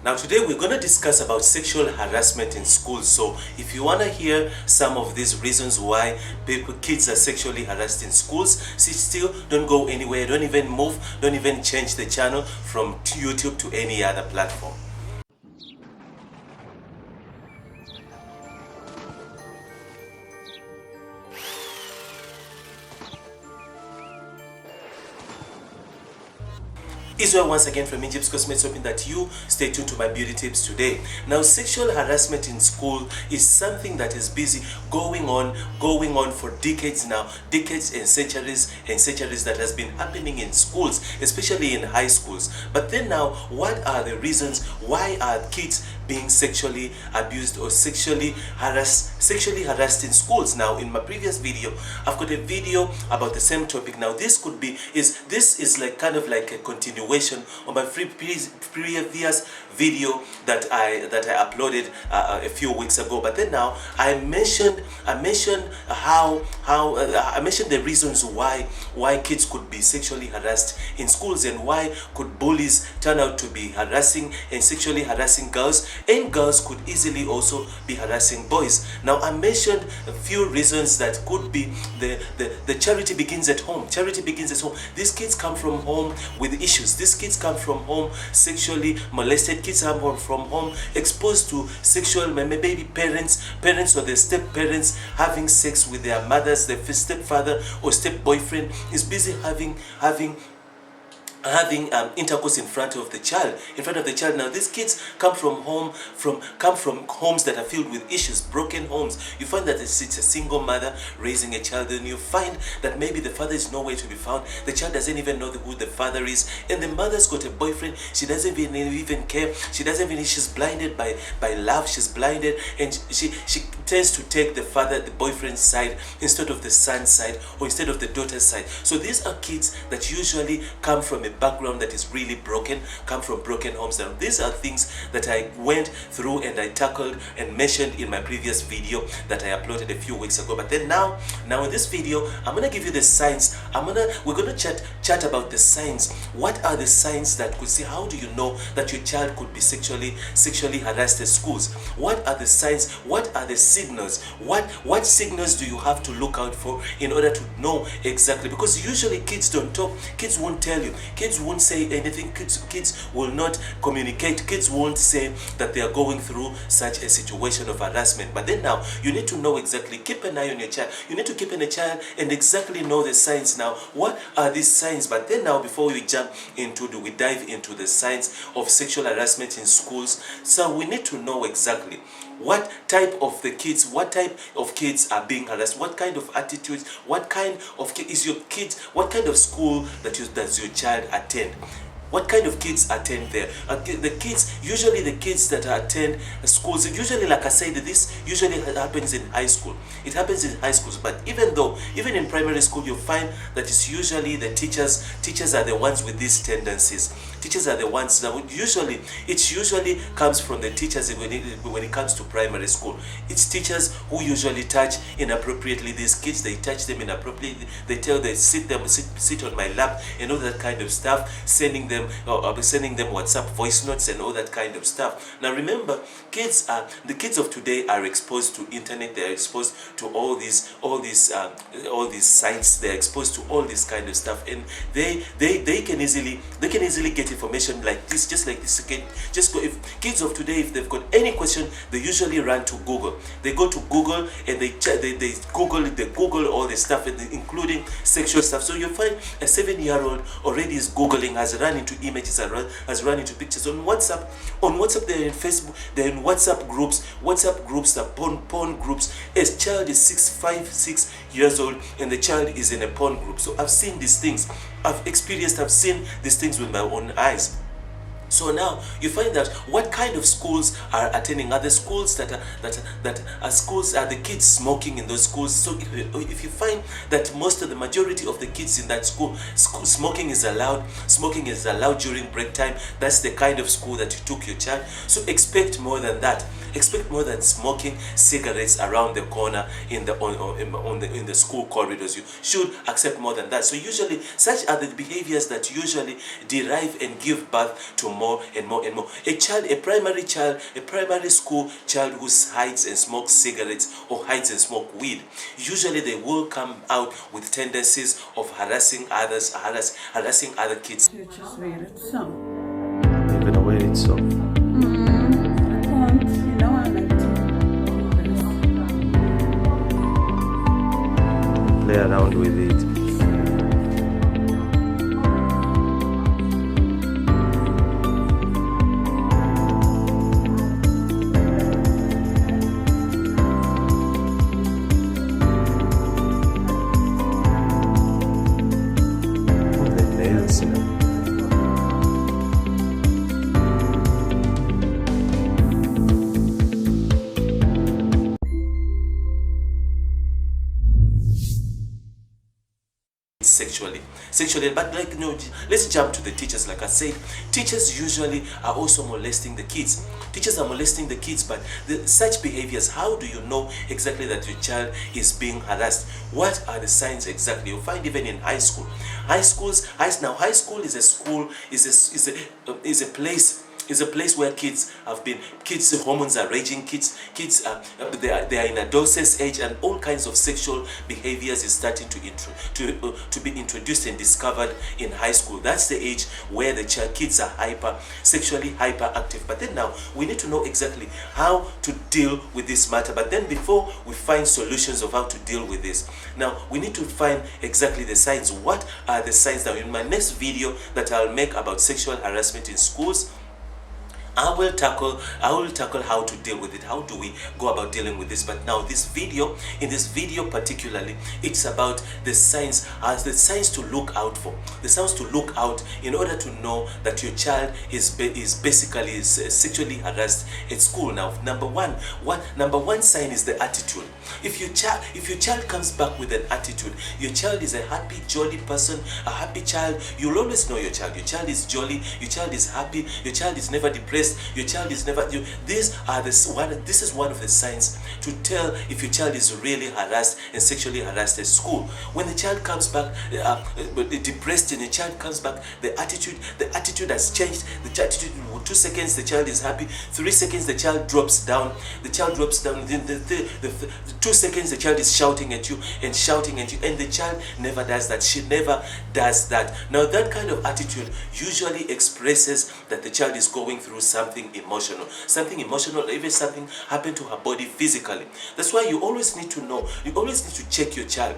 Now today we're going to discuss about sexual harassment in schools. So if you want to hear some of these reasons why kids are sexually harassed in schools, sit still, don't go anywhere, don't even move, don't even change the channel from YouTube to any other platform. Israel once again from Egypt's Cosmetics, hoping that you stay tuned to my beauty tips today. Now, sexual harassment in school is something that is busy going on for decades now, decades and centuries that has been happening in schools, especially in high schools. But then now, what are the reasons why are kids being sexually abused or sexually harassed in schools? Now, in my previous video, I've got a video about the same topic. Now, this is like kind of like a continuation on my previous video that I uploaded a few weeks ago. But then now I mentioned the reasons why kids could be sexually harassed in schools, and why could bullies turn out to be harassing and sexually harassing girls, and girls could easily also be harassing boys. Now I mentioned a few reasons that could be the charity begins at home. Charity begins at home. These kids come from home with issues. These kids come from home sexually molested. Kids come from home exposed to sexual, maybe parents or their step parents having sex with their mothers. The stepfather or step boyfriend is busy having intercourse in front of the child. Now these kids come from homes that are filled with issues, broken homes. You find that it's a single mother raising a child, and you find that maybe the father is nowhere to be found. The child doesn't even know who the father is, and the mother's got a boyfriend. She doesn't even care. She's blinded by love. She's blinded, and she tends to take the boyfriend's side instead of the son's side, or instead of the daughter's side. So these are kids that usually come from a background that is really broken, come from broken homes. Now these are things that I went through and I tackled and mentioned in my previous video that I uploaded a few weeks ago. But then now in this video, I'm gonna give you the signs. We're gonna chat about the signs. What are the signs that could see? How do you know that your child could be sexually harassed at schools? What are the signs? What are the signals? What signals do you have to look out for in order to know exactly? Because usually kids don't talk, kids won't tell you, kids won't say anything, kids will not communicate, kids won't say that they are going through such a situation of harassment. But then now you need to know exactly, keep an eye on your child. You need to keep an eye on your child and exactly know the signs. Now what are these signs? But then now, before we dive into the signs of sexual harassment in schools, so we need to know exactly what type of kids are being harassed, what kind of attitudes, what kind of what kind of school does your child attend. What kind of kids attend there? Usually the kids that attend schools, usually, like I said, this usually happens in high school. It happens in high schools, but even in primary school, you find that it's usually the teachers are the ones with these tendencies. Teachers are the ones that usually comes from the teachers when it comes to primary school. It's teachers who usually touch inappropriately these kids. They touch them inappropriately. They sit on my lap and all that kind of stuff, sending them WhatsApp voice notes and all that kind of stuff. Now remember, the kids of today are exposed to internet. They are exposed to all these sites. They are exposed to all this kind of stuff, and they can easily get information like this, just like this. If kids of today, if they've got any question, they usually run to Google. They go to Google and they Google all this stuff, including sexual stuff. So you find a 7-year-old already is Googling, has run into images, has run into pictures on WhatsApp. They're in Facebook, they're in WhatsApp groups, the porn groups. A child is 6 years old and the child is in a porn group. So I've seen these things. I've seen these things with my own eyes. So now you find that what kind of schools are attending? Are the schools that are schools, are the kids smoking in those schools? So if you find that most of the majority of the kids in that school smoking is allowed during break time, that's the kind of school that you took your child. So expect more than that. Expect more than smoking cigarettes around the corner in the school corridors. You should accept more than that. So usually such are the behaviors that usually derive and give birth to more and more and more. A primary school child who hides and smokes cigarettes or hides and smoke weed, usually they will come out with tendencies of harassing others, harassing other kids. Just read it some. You're gonna wear it so. I can't, you know I like to Play around with it. Sexually, but like, you know, let's jump to the teachers. Like I said, teachers usually are also molesting the kids. Teachers are molesting the kids, but such behaviors, how do you know exactly that your child is being harassed? What are the signs exactly? You'll find even in high school. High school is a school, is a place where kids hormones are raging, kids they are in adolescence age, and all kinds of sexual behaviors is starting to be introduced and discovered in high school. That's the age where the kids are sexually hyperactive. But then now we need to know exactly how to deal with this matter. But then before we find solutions of how to deal with this, now we need to find exactly the signs. What are the signs? Now in my next video that I'll make about sexual harassment in schools, I will tackle how to deal with it. How do we go about dealing with this? But now in this video particularly, it's about the signs to look out for. The signs to look out in order to know that your child is basically sexually harassed at school. Now, number one sign is the attitude. If your child comes back with an attitude, your child is a happy, jolly person, a happy child, you'll always know your child. Your child is jolly, your child is happy, your child is never depressed, your child is never. This is one of the signs to tell if your child is really harassed and sexually harassed at school. When the child comes back depressed, and the child comes back, the attitude has changed. The attitude, 2 seconds the child is happy, 3 seconds the child drops down. Then the 2 seconds the child is shouting at you, and the child never does that. She never does that. Now that kind of attitude usually expresses that the child is going through something emotional, even something happened to her body physically. That's why you always need to know, you always need to check your child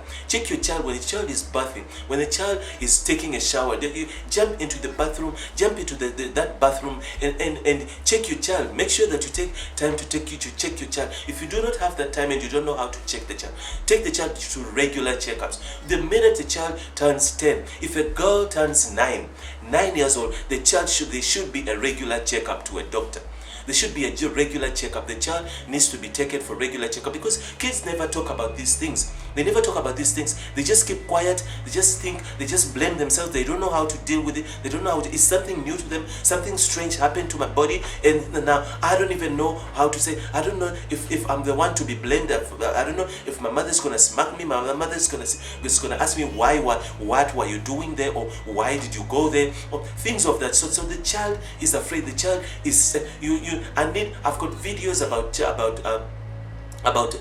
when the child is bathing, when the child is taking a shower. You jump into the bathroom, that bathroom and check your child. Make sure that you take time to check your child. If you do not have that time and you don't know how to check the child, take the child to regular checkups. The minute the child turns 10, if a girl turns 9 years old, they should be a regular checkup to a doctor. There should be a regular checkup. The child needs to be taken for regular checkup, because kids never talk about these things. They never talk about these things. They just keep quiet. They just blame themselves. They don't know how to deal with it. They don't know it's something new to them. Something strange happened to my body, and now I don't even know how to say. I don't know if I'm the one to be blamed. I don't know if my mother's gonna smack me. My mother's gonna ask me what were you doing there, or why did you go there, or things of that sort. So the child is afraid. The child is I've got videos about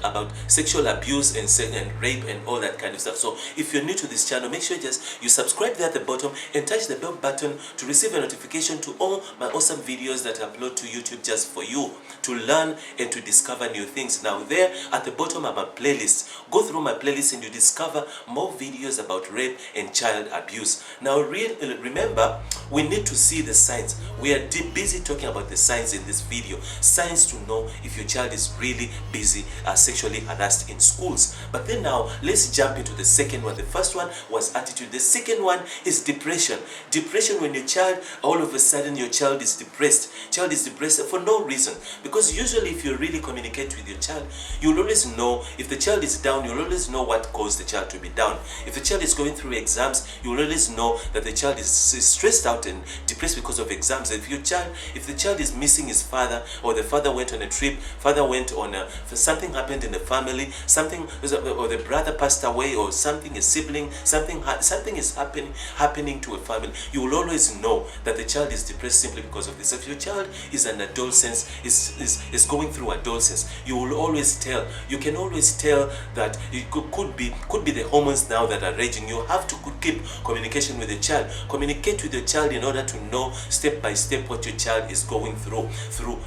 sexual abuse and rape and all that kind of stuff. So if you're new to this channel, make sure you subscribe there at the bottom and touch the bell button to receive a notification to all my awesome videos that I upload to YouTube just for you to learn and to discover new things. Now there at the bottom are my playlists. Go through my playlist and you discover more videos about rape and child abuse. Now remember, we need to see the signs. We are busy talking about the signs in this video. Signs to know if your child is really busy sexually harassed in schools. But then now let's jump into the second one. The first one was attitude. The second one is depression. Depression, when your child, all of a sudden your child is depressed. Child is depressed for no reason. Because usually if you really communicate with your child, you'll always know. If the child is down, you'll always know what caused the child to be down. If the child is going through exams, you'll always know that the child is stressed out and depressed because of exams. If the child is missing his father, or the father went on a trip, father went on something something happened in the family, something, or the brother passed away, or something, a sibling, something is happening to a family, you will always know that the child is depressed simply because of this. If your child is an adolescence, is going through adolescence, you will always tell. You can always tell that it could be the hormones now that are raging. You have to keep communication with the child. Communicate with your child in order to know step by step what your child is going through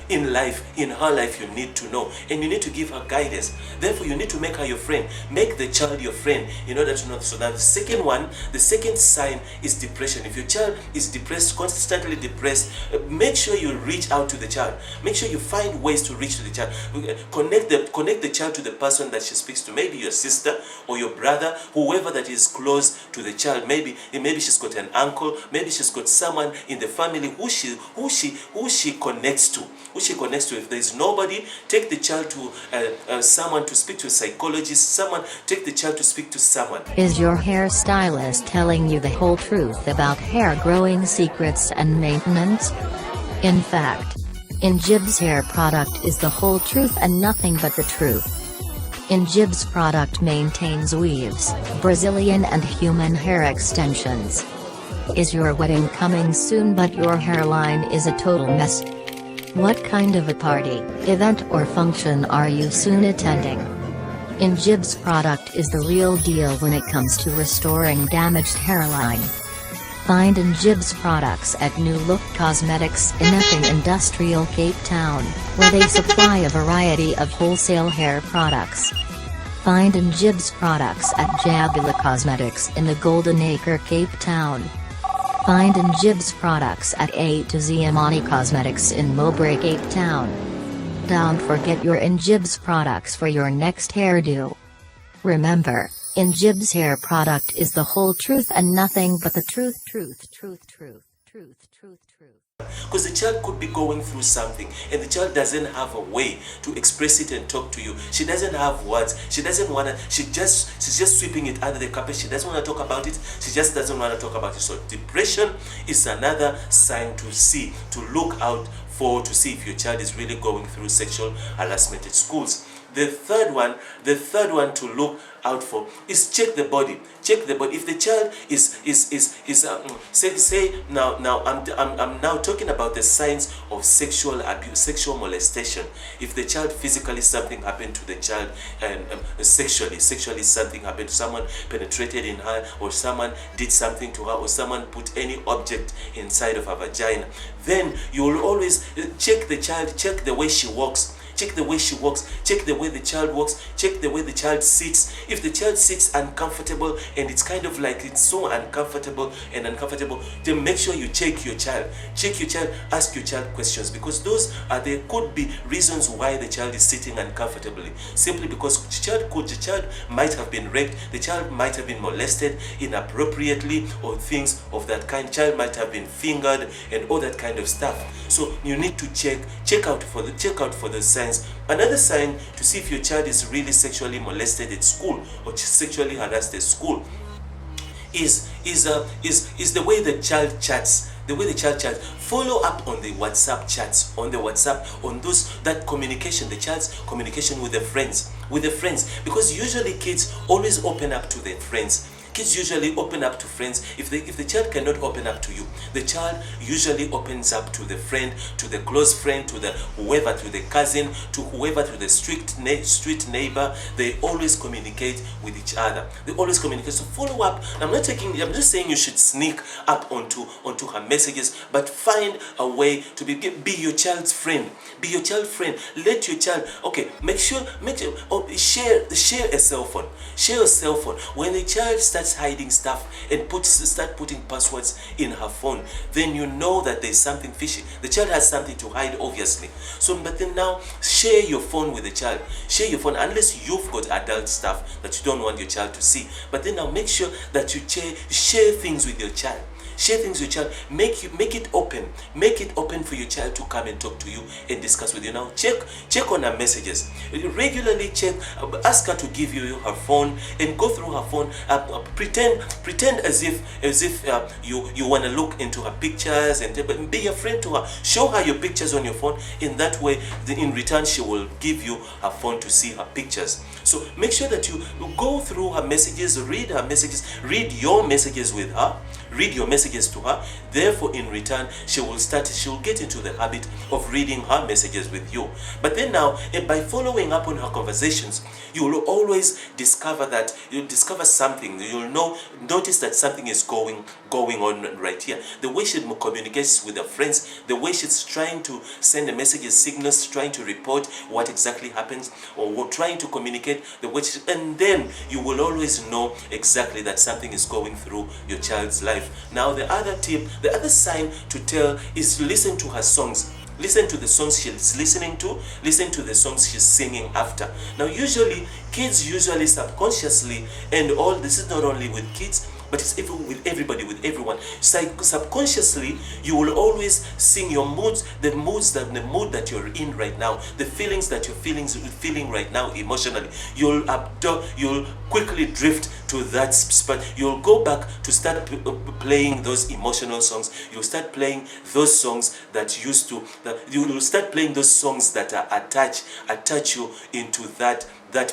in life, in her life. You need to know, and you need to give her guidance. Therefore, you need to make her your friend. Make the child your friend in order to know. So now the second sign is depression. If your child is depressed, constantly depressed, make sure you reach out to the child. Make sure you find ways to reach to the child. Connect the child to the person that she speaks to. Maybe your sister or your brother, whoever that is close to the child. Maybe she's got an uncle. Maybe she's got someone in the family who she connects to. If there is nobody, take the child to someone to speak to, a psychologist. Take the child to speak to someone. Is your hairstylist telling you the whole truth about hair growing secrets and maintenance? In fact, Injib's hair product is the whole truth and nothing but the truth. Injib's product maintains weaves, Brazilian and human hair extensions. Is your wedding coming soon but your hairline is a total mess? What kind of a party, event or function are you soon attending? Injib's product is the real deal when it comes to restoring damaged hairline. Find Injib's products at New Look Cosmetics in Epping Industrial, Cape Town, where they supply a variety of wholesale hair products. Find Injib's products at Jabula Cosmetics in the Golden Acre, Cape Town. Find Injib's products at A to Z Amani Cosmetics in Mowbray, Cape Town. Don't forget your Injib's products for your next hairdo. Remember, Injib's hair product is the whole truth and nothing but the truth. Because the child could be going through something and the child doesn't have a way to express it and talk to you. She doesn't have words. She's just sweeping it under the carpet. She doesn't want to talk about it. She just doesn't want to talk about it. So depression is another sign to see, to look out for, to see if your child is really going through sexual harassment at schools. The third one to look out for is check the body. Check the body. If the child I'm now talking about the signs of sexual abuse, sexual molestation. If the child physically something happened to the child, and sexually something happened, someone penetrated in her, or someone did something to her, or someone put any object inside of her vagina, then you will always check the child. Check the way she walks. Check the way she walks, check the way the child walks, check the way the child sits. If the child sits uncomfortable and it's kind of like it's so uncomfortable, then make sure you check your child. Check your child, ask your child questions, because there could be reasons why the child is sitting uncomfortably. Simply because the child might have been raped, the child might have been molested inappropriately, or things of that kind. Child might have been fingered and all that kind of stuff. So you need to check out for the signs. Another sign to see if your child is really sexually molested at school or sexually harassed at school is the way the child chats. The way the child chats. Follow up on the WhatsApp chats, on that communication, the child's communication with the friends, because usually kids always open up to their friends. Kids usually open up to friends. If the child cannot open up to you, the child usually opens up to the friend, to the close friend, to the whoever, to the cousin, to whoever, to the street neighbor. They always communicate with each other. They always communicate. So follow up. I'm just saying you should sneak up onto her messages, but find a way to be your child's friend. Be your child's friend. Let your child, share a cell phone. Share a cell phone. When the child starts hiding stuff and start putting passwords in her phone, then you know that there's something fishy. The child has something to hide, obviously. So, but then now share your phone with the child. Share your phone, unless you've got adult stuff that you don't want your child to see. But then now make sure that you share things with your child. Share things with your child. Make it open. Make it open for your child to come and talk to you and discuss with you. Now check on her messages. Regularly check. Ask her to give you her phone and go through her phone. Pretend as if you want to look into her pictures and be a friend to her. Show her your pictures on your phone. In that way, in return, she will give you her phone to see her pictures. So make sure that you go through her messages, read her messages, read your messages with her, read your messages to her. Therefore, in return, she will get into the habit of reading her messages with you. But then now, by following up on her conversations, you will always discover something. You'll notice that something is going on right here. The way she communicates with her friends, the way she's trying to send a message, signals, trying to report what exactly happens, or trying to communicate the way and then you will always know exactly that something is going through your child's life. Now the other tip, the other sign to tell is to listen to her songs. Listen to the songs she's listening to. Listen to the songs she's singing after. Now kids usually subconsciously, and all this is not only with kids, but it's even with everybody, with everyone. Subconsciously, you will always sing your moods, the mood that you're in right now, the feelings that you're feeling right now emotionally. You'll quickly drift to that spot. You'll go back to start playing those emotional songs. You'll start playing those songs that you will start playing those songs that are attach you into that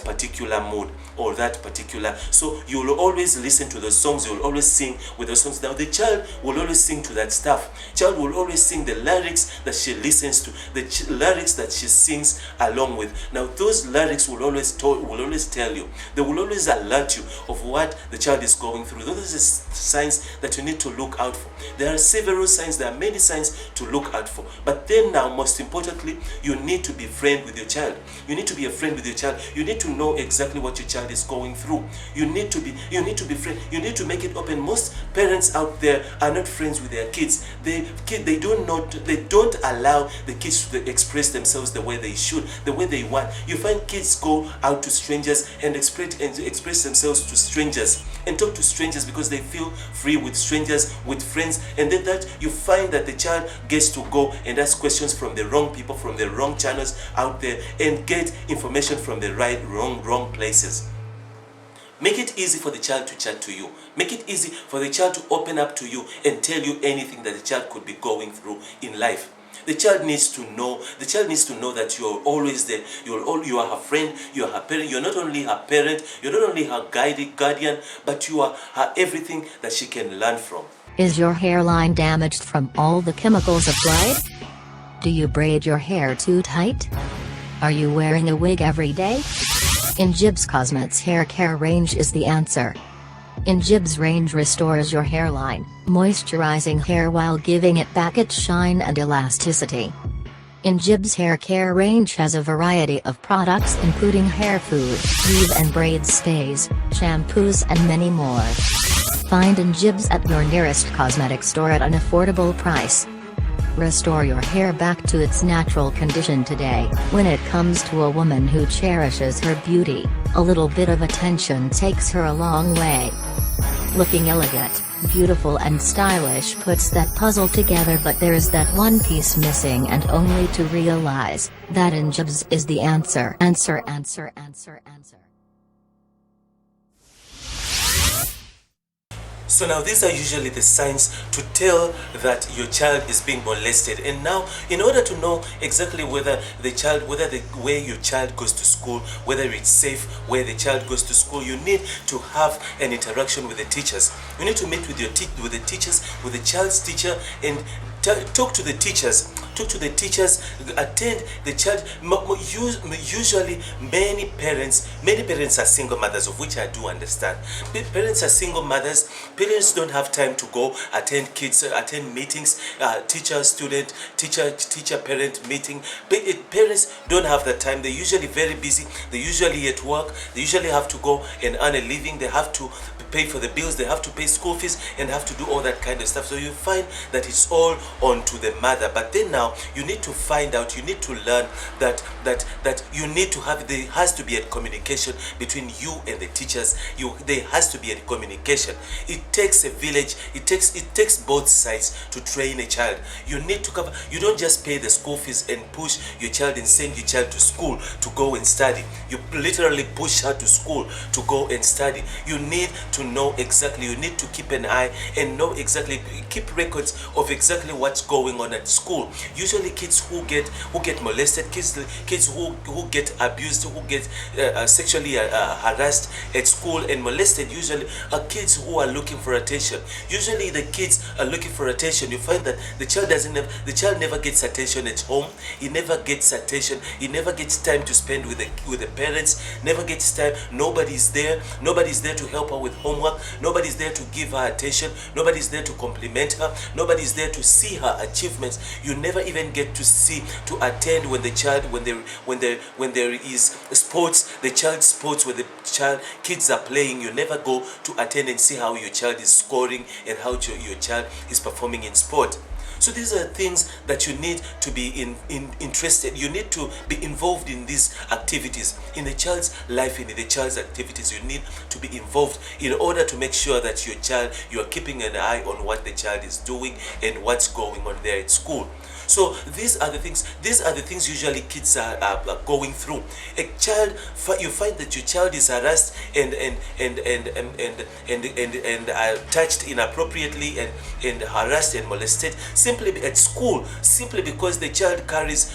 particular mood or that particular. So you will always listen to those songs. You will always sing with those songs. Now the child will always sing to that stuff. Child will always sing the lyrics that she listens to, the lyrics that she sings along with. Now those lyrics will always tell you. They will always alert you of what the child is going through. Those are signs that you need to look out for. There are several signs. There are many signs to look out for. But then now, most importantly, you need to be friend with your child. You need to be a friend with your child. You need to know exactly what your child is going through. You need to be friend. You need to make it open. Most parents out there are not friends with their kids. They don't allow the kids to express themselves the way they should, the way they want. You find kids go out to strangers and express themselves to strangers and talk to strangers because they feel free with strangers, with friends, and then that you find that the child gets to go and ask questions from the wrong people, from the wrong channels out there, and get information from the wrong places. Make it easy for the child to chat to you. Make it easy for the child to open up to you and tell you anything that the child could be going through in life. The child needs to know that you are always there. You are her friend, you are her parent. You're not only her parent, you're not only her guardian, but you are her everything that she can learn from. Is your hairline damaged from all the chemicals applied? Do you braid your hair too tight? Are you wearing a wig every day? In Jibs Cosmetics hair care range is the answer. In Jibs range restores your hairline, moisturizing hair while giving it back its shine and elasticity. In Jibs hair care range has a variety of products including hair food, weave and braid stays, shampoos and many more. Find in Jibs at your nearest cosmetic store at an affordable price. Restore your hair back to its natural condition today. When it comes to a woman who cherishes her beauty, a little bit of attention takes her a long way. Looking elegant, beautiful and stylish puts that puzzle together, but there's that one piece missing, and only to realize that in Jibs is the answer. Answer. So now these are usually the signs to tell that your child is being molested. And now, in order to know exactly whether where your child goes to school, whether it's safe where the child goes to school, you need to have an interaction with the teachers. You need to meet with the teachers, with the child's teacher, and talk to the teachers. Attend the child. Usually, many parents are single mothers, of which I do understand. Parents are single mothers. Parents don't have time to go attend meetings, teacher-student, teacher-parent meeting. Parents don't have the time. They're usually very busy. They're usually at work. They usually have to go and earn a living. They have to pay for the bills. They have to pay school fees and have to do all that kind of stuff. So you find that it's all on to the mother. But then now, now you need to find out, you need to learn that you need to have, there has to be a communication between you and the teachers. There has to be a communication. It takes a village, it takes both sides to train a child. You need to cover, you don't just pay the school fees and push your child and send your child to school to go and study. You literally push her to school to go and study. You need to know exactly, you need to keep an eye and know exactly, keep records of exactly what's going on at school. Usually kids who get molested, kids who get abused, who get sexually harassed at school and molested, usually are kids who are looking for attention. Usually the kids are looking for attention. You find that the child never gets attention at home. He never gets attention. He never gets time to spend with the parents. Never gets time. Nobody's there to help her with homework. Nobody's there to give her attention. Nobody's there to compliment her. Nobody's there to see her achievements. You never even get to attend when there is sports, the child sports where the kids are playing. You never go to attend and see how your child is scoring and how your child is performing in sport. So these are things that you need to be interested. You need to be involved in these activities, in the child's life, in the child's activities. You need to be involved in order to make sure that you are keeping an eye on what the child is doing and what's going on there at school. So these are the things usually kids are going through. A child, you find that your child is harassed and touched inappropriately and harassed and molested simply at school, simply because the child carries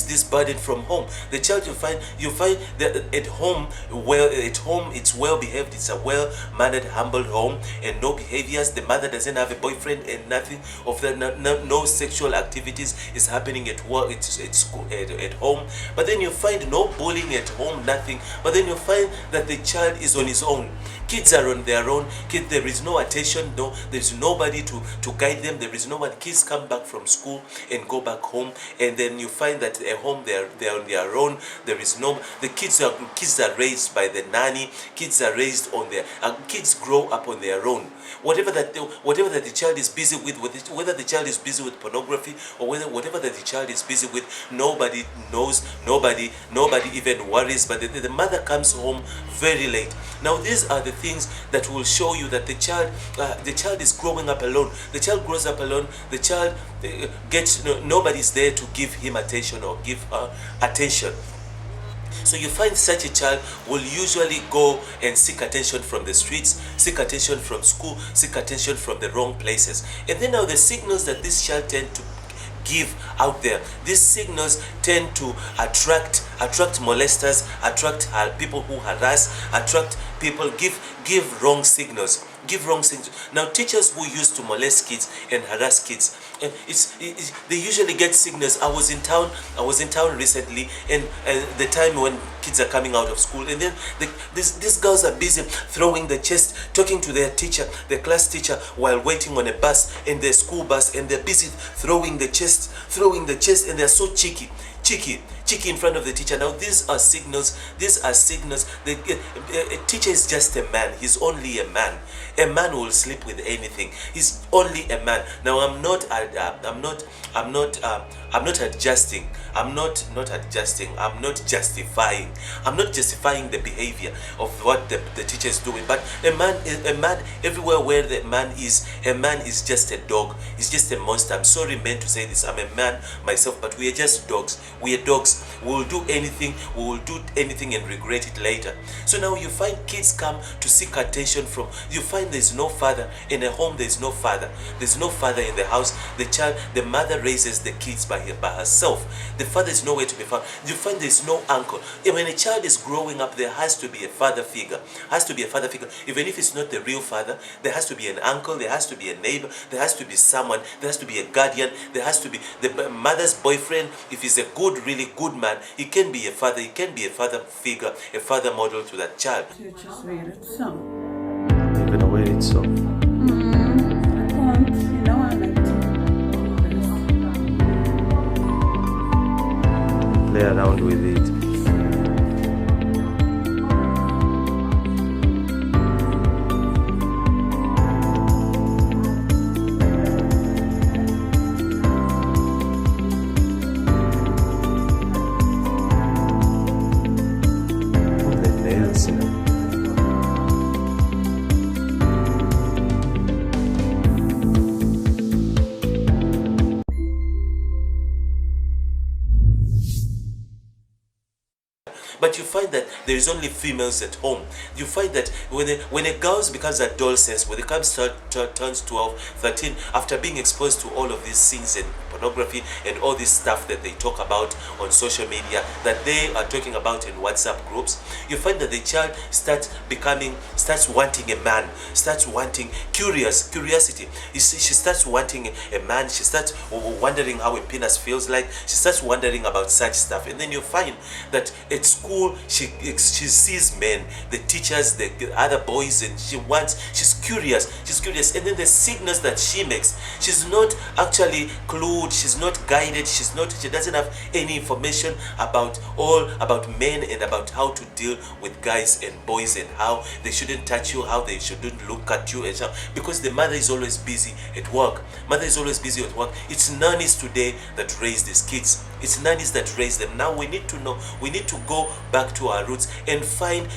this burden from home. The child, you find that at home it's well behaved, it's a well mannered, humble home, and no behaviors. The mother doesn't have a boyfriend and nothing of that, no sexual activities is happening at work, it's at school, at home. But then you find no bullying at home, nothing. But then you find that the child is on his own. Kids are on their own. There is no attention, there's nobody to guide them. There is no one. Kids come back from school and go back home, and then you find that at home they're on their own. There is no, the kids are raised by the nanny. Kids are raised on their kids grow up on their own. Whatever that the child is busy with, whether the child is busy with pornography or whatever that the child is busy with, nobody knows, nobody even worries. But the mother comes home very late. Now these are the things that will show you that the child is growing up alone. The child grows up alone. The child gets nobody's there to give him attention or give her attention. So you find such a child will usually go and seek attention from the streets, seek attention from school, seek attention from the wrong places. And then now the signals that this child tend to give out there, these signals tend to attract molesters, attract people who harass, attract people, give wrong signals. Now teachers who used to molest kids and harass kids, and they usually get signals. I was in town recently, and the time when kids are coming out of school, and then these girls are busy throwing the chest, talking to their teacher, their class teacher, while waiting on a bus, in their school bus, and they're busy throwing the chest, and they're so cheeky in front of the teacher. Now these are signals. A teacher is just a man. He's only a man. A man will sleep with anything. He's only a man. Now I'm not adjusting. I'm not justifying the behavior of what the teacher is doing. But a man everywhere where the man is just a dog. He's just a monster. I'm sorry, men, to say this. I'm a man myself, but we are just dogs. We are dogs. We will do anything. We will do anything and regret it later. So now you find kids come to seek attention from. You find there's no father in a home. There's no father. There's no father in the house. The mother raises the kids by herself. The father is nowhere to be found. You find there's no uncle. And when a child is growing up, there has to be a father figure. Even if it's not the real father, there has to be an uncle. There has to be a neighbor. There has to be someone. There has to be a guardian. There has to be the mother's boyfriend. If he's a really good man, he can be a father. He can be a father figure, a father model to that child. Just read it so. You're gonna wear it so. I can't, I like to. Play around with it. But you find that there is only females at home. You find that when a girl becomes adolescent, when it comes turns 12, 13, after being exposed to all of these things and pornography and all this stuff that they talk about on social media, that they are talking about in WhatsApp groups, you find that the child starts wanting a man, starts wanting curiosity. She starts wanting a man. She starts wondering how a penis feels like. She starts wondering about such stuff, and then you find that at school she sees men, the teachers, the other boys, and she's curious, and then the signals that she makes, she's not actually clued, she's not guided, she doesn't have any information about men and about how to deal with guys and boys and how they shouldn't touch you, how they shouldn't look at you, and so, because the mother is always busy at work. It's nannies today that raise these kids. It's nannies that raise them. Now we need to go back to our roots and find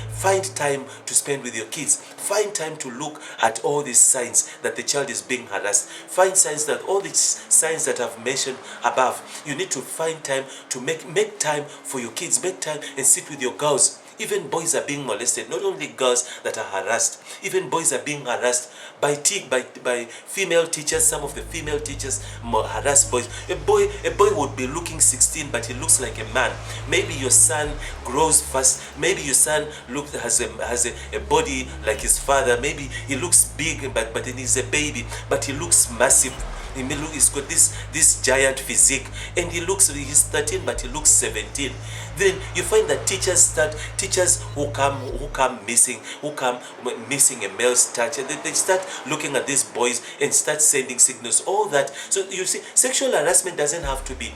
time to spend with your kids. Find time to look at all these signs that the child is being harassed. Find signs that all these signs that I've mentioned above. You need to find time to make time for your kids. Make time and sit with your girls. Even boys are being molested. Not only girls that are harassed. Even boys are being harassed by female teachers. Some of the female teachers harass boys. A boy would be looking 16, but he looks like a man. Maybe your son grows fast. Maybe your son has a body like his father. Maybe he looks big, but he's a baby. But he looks massive. He's got this giant physique, and he's 13, but he looks 17. Then you find that teachers who come missing a male's touch, and then they start looking at these boys and start sending signals, all that. So you see, sexual harassment doesn't have to be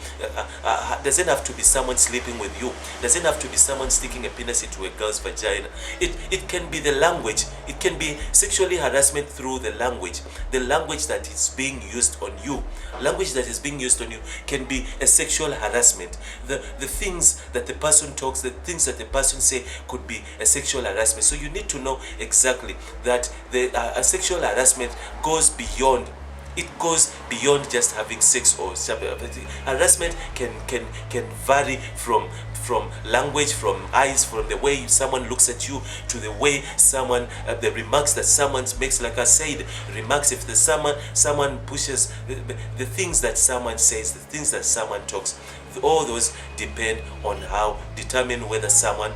someone sleeping with you, doesn't have to be someone sticking a penis into a girl's vagina. It can be the language. It can be sexually harassment through the language that is being used on you. Language that is being used on you can be a sexual harassment. The things that the person talks, the things that the person say could be a sexual harassment. So you need to know exactly that a sexual harassment goes beyond. It goes beyond just having sex or harassment can vary from language, from eyes, from the way someone looks at you, to the way someone, the remarks that someone makes. Like I said, remarks, if someone pushes, the things that someone says, the things that someone talks, all those determine whether someone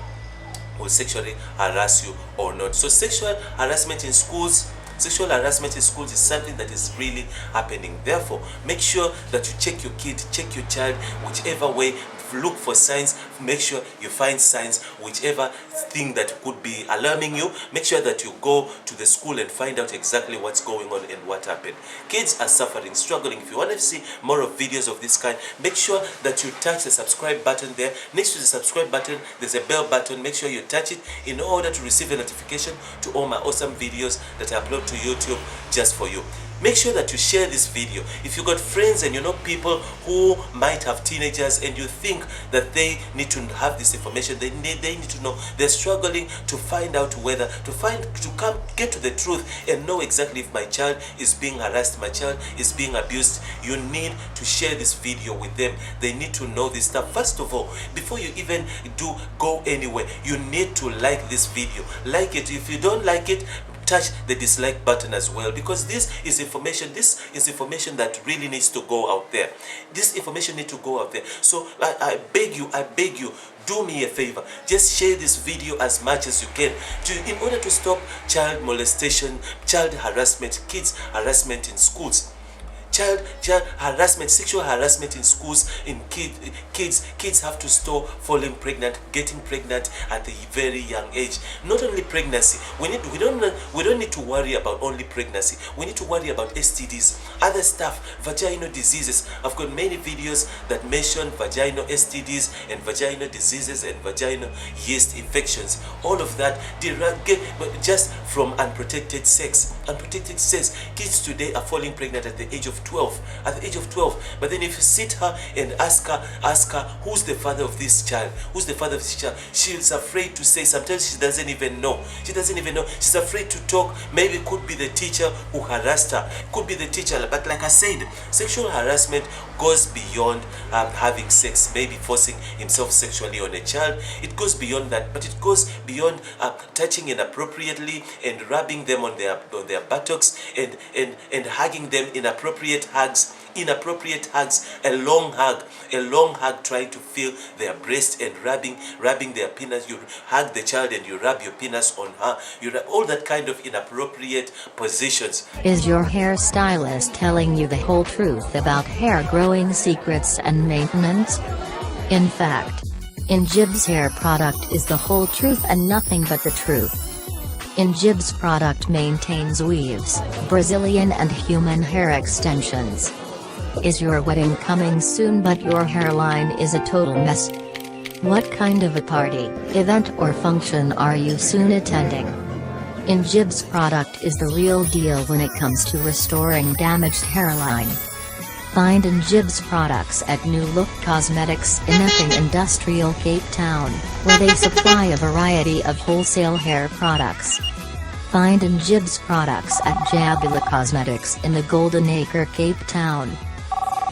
will sexually harass you or not. So sexual harassment in schools is something that is really happening. Therefore, make sure that you check your kid, check your child, whichever way. Look for signs. Make sure you find signs, whichever thing that could be alarming you. Make sure that you go to the school and find out exactly what's going on and what happened. Kids are suffering, struggling. If you want to see more of videos of this kind, make sure that you touch the subscribe button there. Next to the subscribe button, there's a bell button. Make sure you touch it in order to receive a notification to all my awesome videos that I upload to YouTube just for you. Make sure that you share this video. If you got friends and you know people who might have teenagers and you think that they need to have this information, they need to know, they're struggling to find out get to the truth and know exactly if my child is being harassed, my child is being abused, you need to share this video with them. They need to know this stuff. First of all, before you even go anywhere, you need to like this video. Like it. If you don't like it, touch the dislike button as well, because this is information that really needs to go out there. This information needs to go out there. So I beg you, do me a favor, just share this video as much as you can in order to stop child molestation, child harassment, kids harassment in schools. Child harassment, sexual harassment in schools, in kids have to stop falling pregnant, getting pregnant at a very young age. Not only pregnancy, we don't need to worry about only pregnancy. We need to worry about STDs, other stuff, vaginal diseases. I've got many videos that mention vaginal STDs and vaginal diseases and vaginal yeast infections. All of that just from unprotected sex. Unprotected sex. Kids today are falling pregnant at the age of of 12, but then if you sit her and ask her who's the father of this child, she's afraid to say. Sometimes she doesn't even know. She's afraid to talk. Maybe it could be the teacher who harassed her, could be the teacher. But like I said, sexual harassment goes beyond having sex, maybe forcing himself sexually on a child. It goes beyond that, but it goes beyond touching inappropriately and rubbing them on their buttocks and hugging them, inappropriate hugs, a long hug, trying to feel their breast and rubbing their penis. You hug the child and you rub your penis on her. All that kind of inappropriate positions. Is your hairstylist telling you the whole truth about hair growing secrets and maintenance? In fact, Injib's hair product is the whole truth and nothing but the truth. Injib's product maintains weaves, Brazilian and human hair extensions. Is your wedding coming soon but your hairline is a total mess? What kind of a party, event or function are you soon attending? Injib's product is the real deal when it comes to restoring damaged hairline. Find Injib's products at New Look Cosmetics in Epping Industrial, Cape Town, where they supply a variety of wholesale hair products. Find Injib's products at Jabula Cosmetics in the Golden Acre, Cape Town.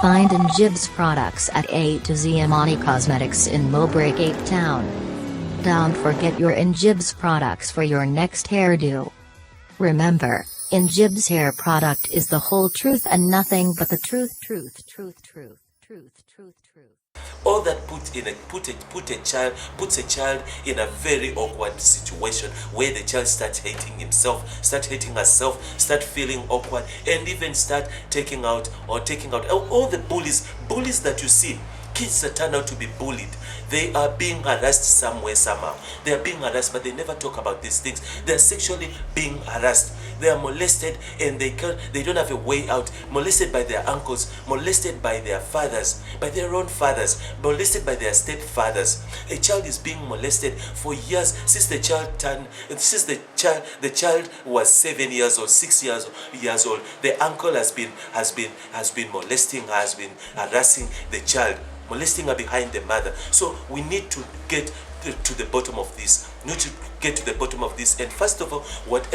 Find Injib's products at A to Z Amani Cosmetics in Mowbray, Cape Town. Don't forget your Injib's products for your next hairdo. Remember, Injib's hair product is the whole truth and nothing but the truth. All that puts a child in a very awkward situation where the child starts hating himself, start hating herself, start feeling awkward, and even start taking out all the bullies that you see. Kids that turn out to be bullied, they are being harassed somewhere, somehow. They are being harassed, but they never talk about these things. They are sexually being harassed. They are molested and they don't have a way out. Molested by their uncles, molested by their fathers, by their own fathers, molested by their stepfathers. A child is being molested for years since the child was 7 years old, 6 years old. The uncle has been molesting her, has been harassing the child, molesting her behind the mother. So we need to get to the bottom of this. And first of all, what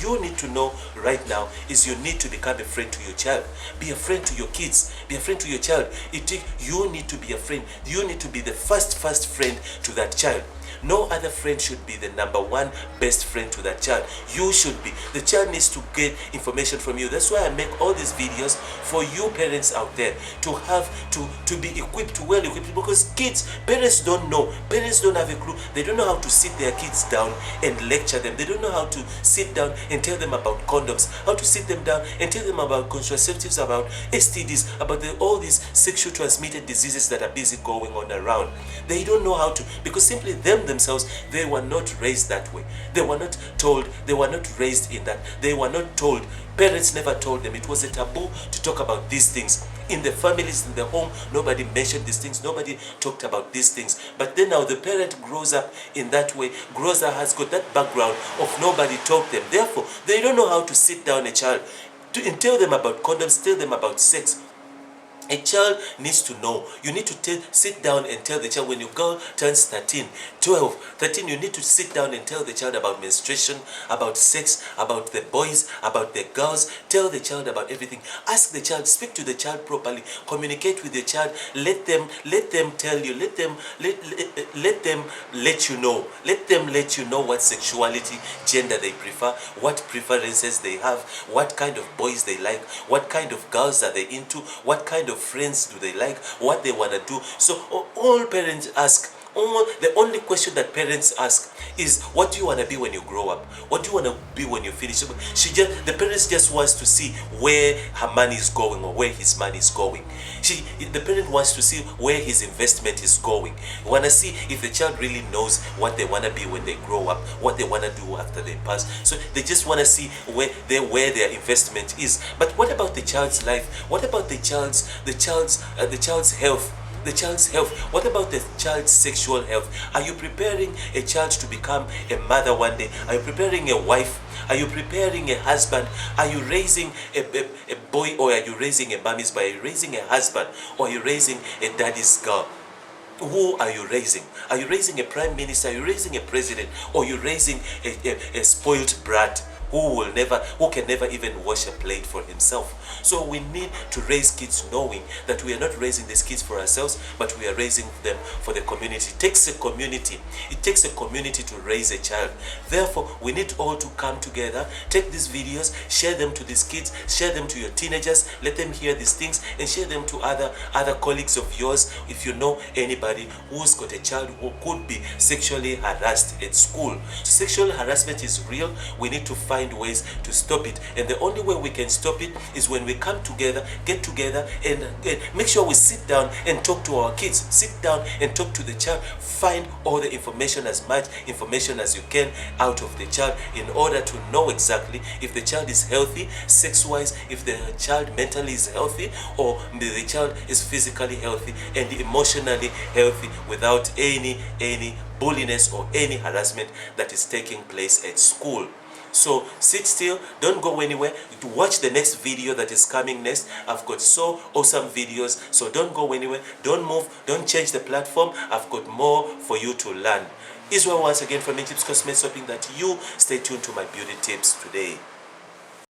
you need to know right now is you need to become a friend to your child. Be a friend to your kids. Be a friend to your child. You need to be a friend. You need to be the first friend to that child. No other friend should be the number one best friend to that child. You should be. The child needs to get information from you. That's why I make all these videos for you parents out there to have to be well equipped, because parents don't know. Parents don't have a clue. They don't know how to sit their kids down and lecture them. They don't know how to sit down and tell them about condoms, how to sit them down and tell them about contraceptives, about STDs, about all these sexual transmitted diseases that are busy going on around. They don't know how to, because simply themselves, they were not raised that way. They were not told, they were not raised in that. They were not told. Parents never told them. It was a taboo to talk about these things. In the families, in the home, nobody mentioned these things. Nobody talked about these things. But then now the parent grows up in that way, has got that background of nobody taught them. Therefore, they don't know how to sit down a child and tell them about condoms, tell them about sex. A child needs to know. You need to sit down and tell the child when your girl turns 13, 12, 13, you need to sit down and tell the child about menstruation, about sex, about the boys, about the girls. Tell the child about everything. Ask the child, speak to the child properly, communicate with the child, let them tell you, let them let you know. Let them let you know what sexuality, gender they prefer, what preferences they have, what kind of boys they like, what kind of girls are they into, what kind of friends do they like, what they want to do. So all parents ask, the only question that parents ask is, what do you want to be when you grow up? What do you want to be when you finish? The parents just wants to see where her money is going or where his money is going. The parent wants to see where his investment is going. You want to see if the child really knows what they want to be when they grow up, what they want to do after they pass. So they just want to see where their investment is. But what about the child's life? What about the child's health? the child's health? What about the child's sexual health? Are you preparing a child to become a mother one day? Are you preparing a wife? Are you preparing a husband? Are you raising a boy, or are you raising a mommy's boy? Are you raising a husband, or are you raising a daddy's girl? Who are you raising? Are you raising a prime minister? Are you raising a president? Or are you raising a spoiled brat who can never even wash a plate for himself? So we need to raise kids knowing that we are not raising these kids for ourselves, but we are raising them for the community. It takes a community. It takes a community to raise a child. Therefore, we need all to come together, take these videos, share them to these kids, share them to your teenagers, let them hear these things, and share them to other colleagues of yours. If you know anybody who's got a child who could be sexually harassed at school. Sexual harassment is real. We need to find ways to stop it, and the only way we can stop it is when we come together, get together, and make sure we sit down and talk to our kids. Sit down and talk to the child. Find all the information, as much information as you can, out of the child, in order to know exactly if the child is healthy sex-wise, if the child mentally is healthy, or the child is physically healthy and emotionally healthy, without any bulliness or any harassment that is taking place at school. So sit still, don't go anywhere. To watch the next video that is coming next. I've got so awesome videos, so don't go anywhere, don't move, don't change the platform. I've got more for you to learn. Israel once again from Egypt's Cosmetics, hoping that you stay tuned to my beauty tips today.